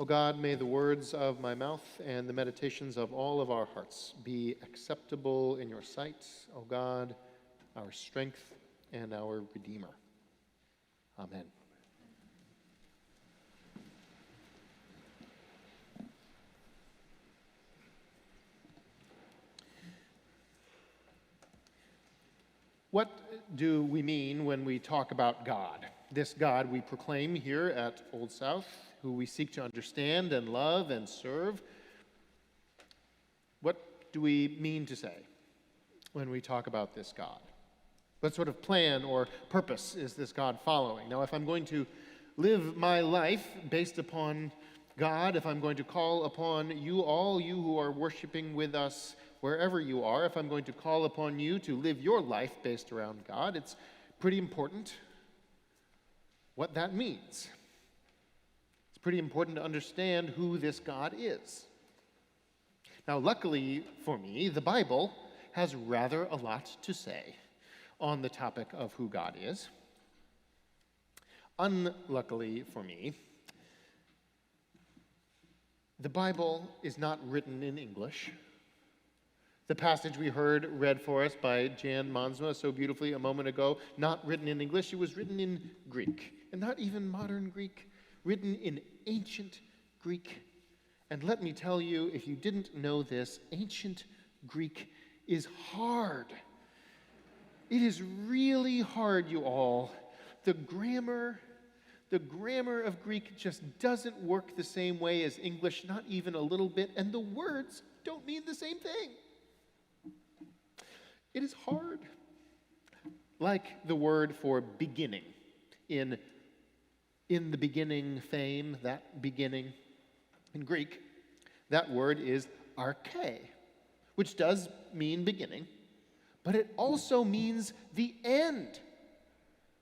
O God, may the words of my mouth and the meditations of all of our hearts be acceptable in your sight, O God, our strength and our Redeemer. Amen. What do we mean when we talk about God? This God we proclaim here at Old South, who we seek to understand and love and serve. What do we mean to say when we talk about this God? What sort of plan or purpose is this God following? Now, if I'm going to live my life based upon God, if I'm going to call upon you, all you who are worshiping with us wherever you are, if I'm going to call upon you to live your life based around God, it's pretty important what that means. It's pretty important to understand who this God is. Now, luckily for me, the Bible has rather a lot to say on the topic of who God is. Unluckily for me, the Bible is not written in English. The passage we heard read for us by Jan Mansma so beautifully a moment ago, not written in English, it was written in Greek. And not even modern Greek, written in ancient Greek. And let me tell you, if you didn't know this, ancient Greek is hard. It is really hard, you all. The grammar of Greek just doesn't work the same way as English, not even a little bit, and the words don't mean the same thing. It is hard. Like the word for beginning in the beginning fame, that beginning. In Greek, that word is arche, which does mean beginning, but it also means the end,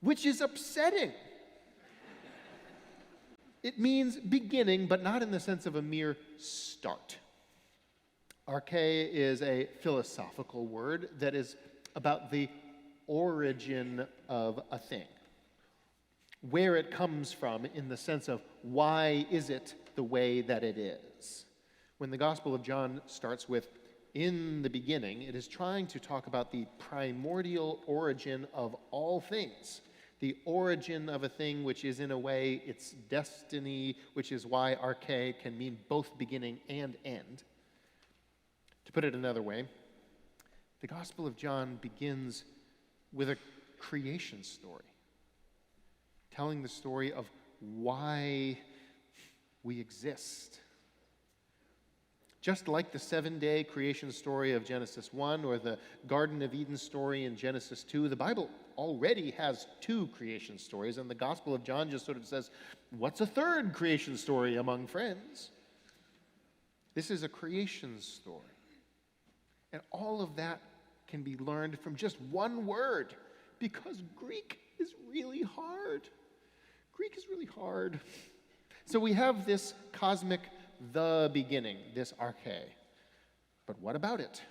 which is upsetting. It means beginning, but not in the sense of a mere start. Arche is a philosophical word that is about the origin of a thing, where it comes from in the sense of why is it the way that it is. When the Gospel of John starts with, in the beginning, it is trying to talk about the primordial origin of all things. The origin of a thing which is in a way its destiny, which is why arche can mean both beginning and end. To put it another way, the Gospel of John begins with a creation story, telling the story of why we exist. Just like the 7-day creation story of Genesis 1 or the Garden of Eden story in Genesis 2, the Bible already has 2 creation stories, and the Gospel of John just sort of says, what's a third creation story among friends? This is a creation story. And all of that can be learned from just one word, because Greek is really hard. Greek is really hard. So we have this cosmic the beginning, this arche. But what about it?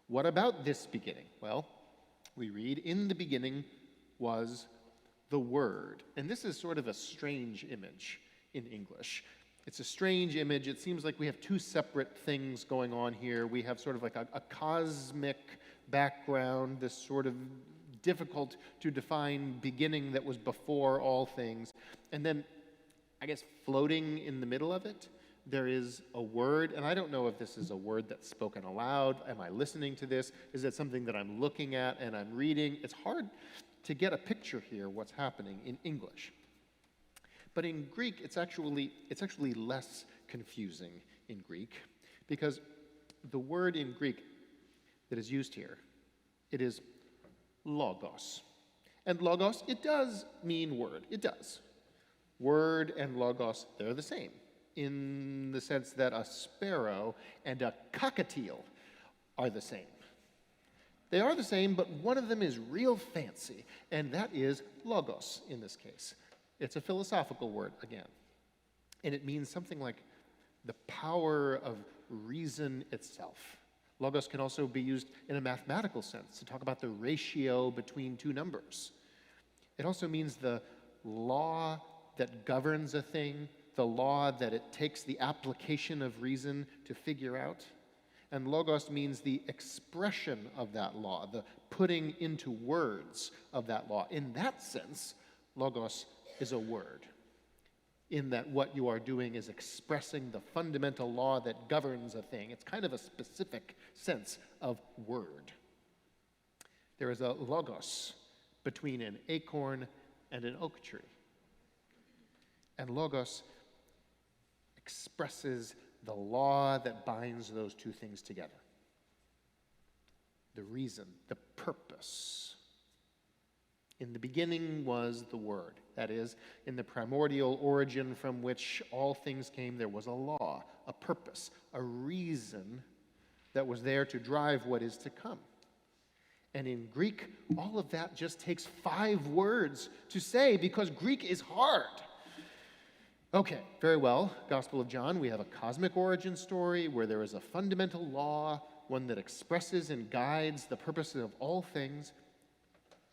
What about this beginning? Well, we read, in the beginning was the Word. And this is sort of a strange image in English. It's a strange image. It seems like we have 2 separate things going on here. We have sort of like a cosmic background, this sort of difficult to define beginning that was before all things. And then, I guess, floating in the middle of it, there is a word. And I don't know if this is a word that's spoken aloud. Am I listening to this? Is it something that I'm looking at and I'm reading? It's hard to get a picture here what's happening in English. But in Greek, it's actually less confusing in Greek, because the word in Greek that is used here, it is logos. And logos, it does mean word. It does. Word and logos, they're the same, in the sense that a sparrow and a cockatiel are the same. They are the same, but one of them is real fancy, and that is logos in this case. It's a philosophical word again, and it means something like the power of reason itself. Logos can also be used in a mathematical sense to talk about the ratio between 2 numbers. It also means the law that governs a thing, the law that it takes the application of reason to figure out. And logos means the expression of that law, the putting into words of that law. In that sense, logos is a word, in that what you are doing is expressing the fundamental law that governs a thing. It's kind of a specific sense of word. There is a logos between an acorn and an oak tree. And logos expresses the law that binds those two things together. The reason, the purpose. In the beginning was the Word. That is, in the primordial origin from which all things came, there was a law, a purpose, a reason that was there to drive what is to come. And in Greek, all of that just takes 5 words to say because Greek is hard. Okay, very well. Gospel of John, we have a cosmic origin story where there is a fundamental law, one that expresses and guides the purpose of all things.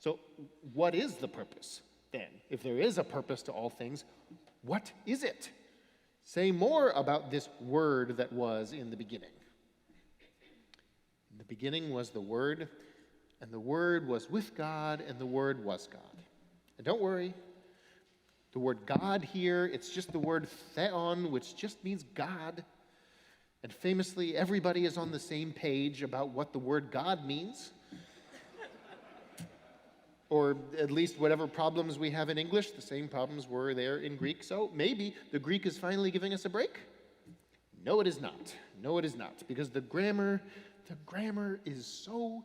So what is the purpose then? If there is a purpose to all things, what is it? Say more about this word that was in the beginning. In the beginning was the Word, and the Word was with God, and the Word was God. And don't worry, the word God here, it's just the word theon, which just means God. And famously, everybody is on the same page about what the word God means. Or at least whatever problems we have in English, the same problems were there in Greek. So maybe the Greek is finally giving us a break? No, it is not. No, it is not. Because the grammar is so,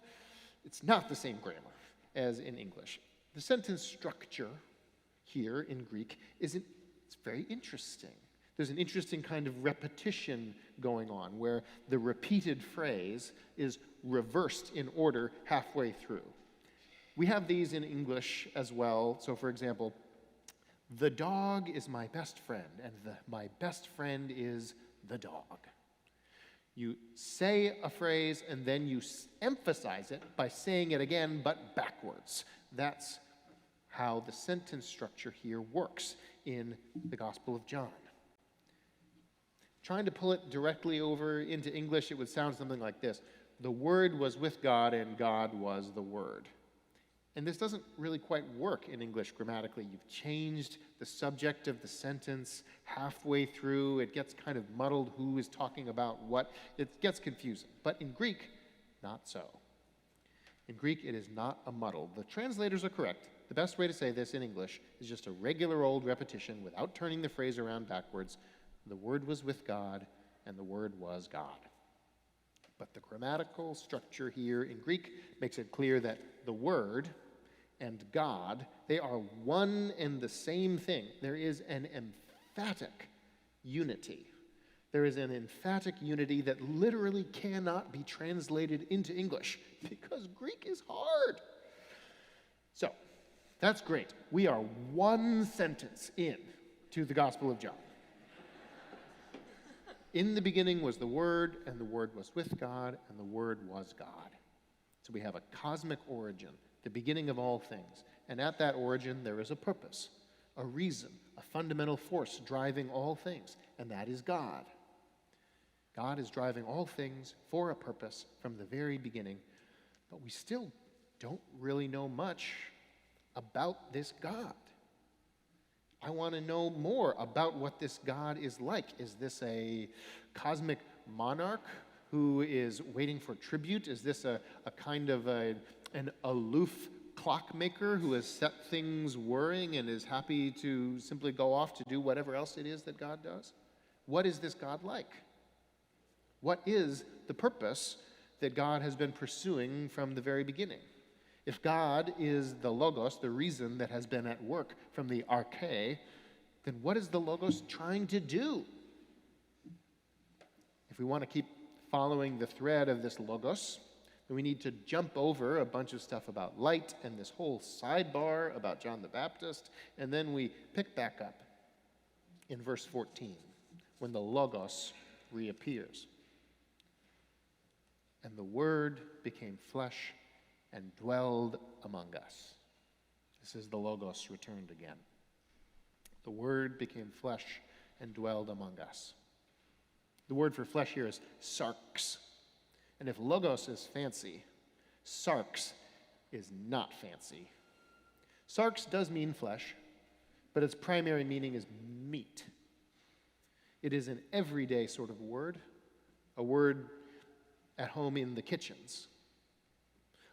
it's not the same grammar as in English. The sentence structure here in Greek it's very interesting. There's an interesting kind of repetition going on where the repeated phrase is reversed in order halfway through. We have these in English as well. So for example, the dog is my best friend, and my best friend is the dog. You say a phrase and then you emphasize it by saying it again, but backwards. That's how the sentence structure here works in the Gospel of John. Trying to pull it directly over into English, it would sound something like this. The Word was with God, and God was the Word. And this doesn't really quite work in English grammatically. You've changed the subject of the sentence halfway through. It gets kind of muddled who is talking about what. It gets confusing. But in Greek, not so. In Greek, it is not a muddle. The translators are correct. The best way to say this in English is just a regular old repetition without turning the phrase around backwards. The Word was with God, and the Word was God. But the grammatical structure here in Greek makes it clear that the Word and God, they are one and the same thing. There is an emphatic unity. There is an emphatic unity that literally cannot be translated into English because Greek is hard. So, that's great. We are one sentence in to the Gospel of John. In the beginning was the Word, and the Word was with God, and the Word was God. So we have a cosmic origin, the beginning of all things. And at that origin, there is a purpose, a reason, a fundamental force driving all things, and that is God. God is driving all things for a purpose from the very beginning, but we still don't really know much about this God. I want to know more about what this God is like. Is this a cosmic monarch who is waiting for tribute? Is this a kind of an aloof clockmaker who has set things whirring and is happy to simply go off to do whatever else it is that God does? What is this God like? What is the purpose that God has been pursuing from the very beginning? If God is the Logos, the reason that has been at work from the arche, then what is the Logos trying to do? If we want to keep following the thread of this Logos, then we need to jump over a bunch of stuff about light and this whole sidebar about John the Baptist, and then we pick back up in verse 14 when the Logos reappears. And the Word became flesh and dwelled among us. This is the Logos returned again. The Word became flesh and dwelled among us. The word for flesh here is sarx. And if logos is fancy, sarx is not fancy. Sarx does mean flesh, but its primary meaning is meat. It is an everyday sort of word, a word at home in the kitchens,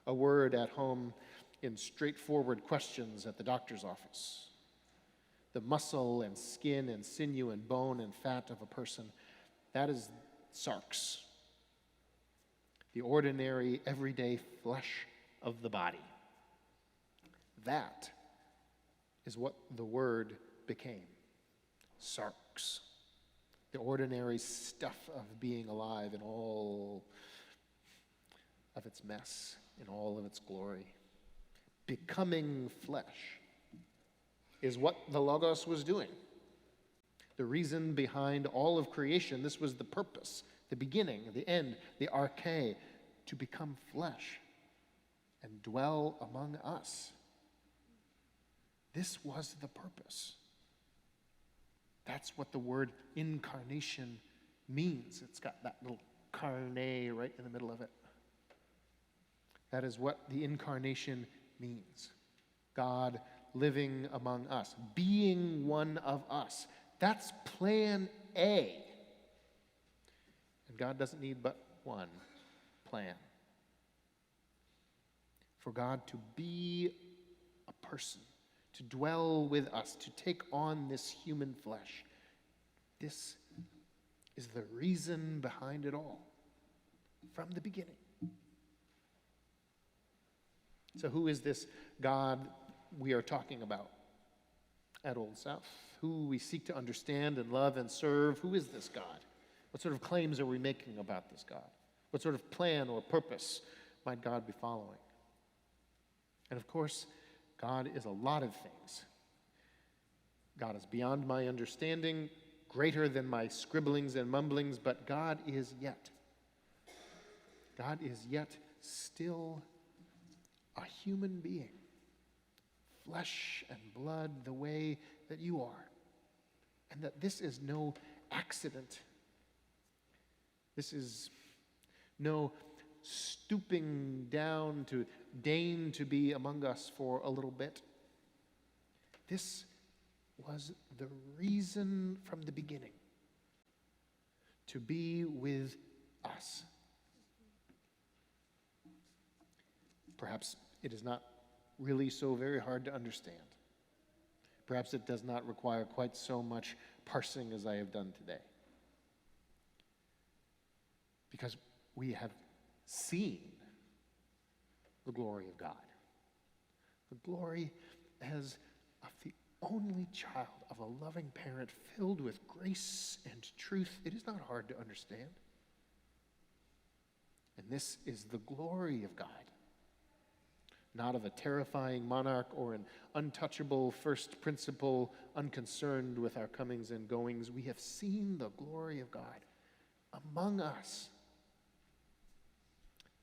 a word at home in straightforward questions at the doctor's office. The muscle and skin and sinew and bone and fat of a person, that is sarx, the ordinary, everyday flesh of the body. That is what the Word became, sarx, the ordinary stuff of being alive in all of its mess, in all of its glory. Becoming flesh is what the Logos was doing. The reason behind all of creation, this was the purpose, the beginning, the end, the arche, to become flesh and dwell among us. This was the purpose. That's what the word incarnation means. It's got that little carne right in the middle of it. That is what the incarnation means. God living among us, being one of us. That's plan A. And God doesn't need but one plan. For God to be a person, to dwell with us, to take on this human flesh. This is the reason behind it all, from the beginning. So who is this God we are talking about at Old South? Who we seek to understand and love and serve? Who is this God? What sort of claims are we making about this God? What sort of plan or purpose might God be following? And of course, God is a lot of things. God is beyond my understanding, greater than my scribblings and mumblings, but God is yet still a human being, flesh and blood the way that you are, and that this is no accident. This is no stooping down to deign to be among us for a little bit. This was the reason from the beginning, to be with us. Perhaps it is not really so very hard to understand. Perhaps it does not require quite so much parsing as I have done today. Because we have seen the glory of God. The glory as of the only child of a loving parent filled with grace and truth. It is not hard to understand. And this is the glory of God. Not of a terrifying monarch or an untouchable first principle, unconcerned with our comings and goings. We have seen the glory of God among us.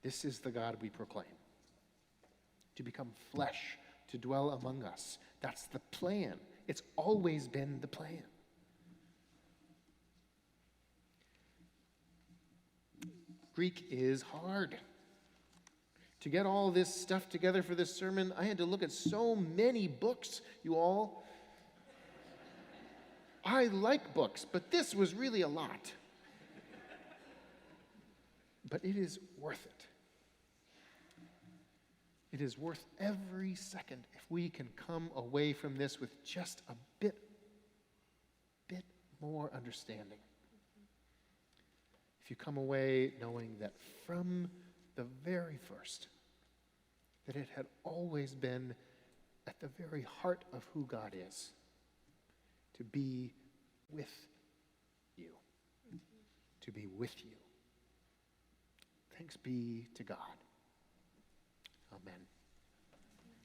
This is the God we proclaim. To become flesh, to dwell among us. That's the plan. It's always been the plan. Greek is hard. To get all this stuff together for this sermon, I had to look at so many books, you all. I like books, but this was really a lot. But it is worth it. It is worth every second if we can come away from this with just a bit more understanding. If you come away knowing that from the very first, that it had always been at the very heart of who God is, to be with you. To be with you. Thanks be to God. Amen.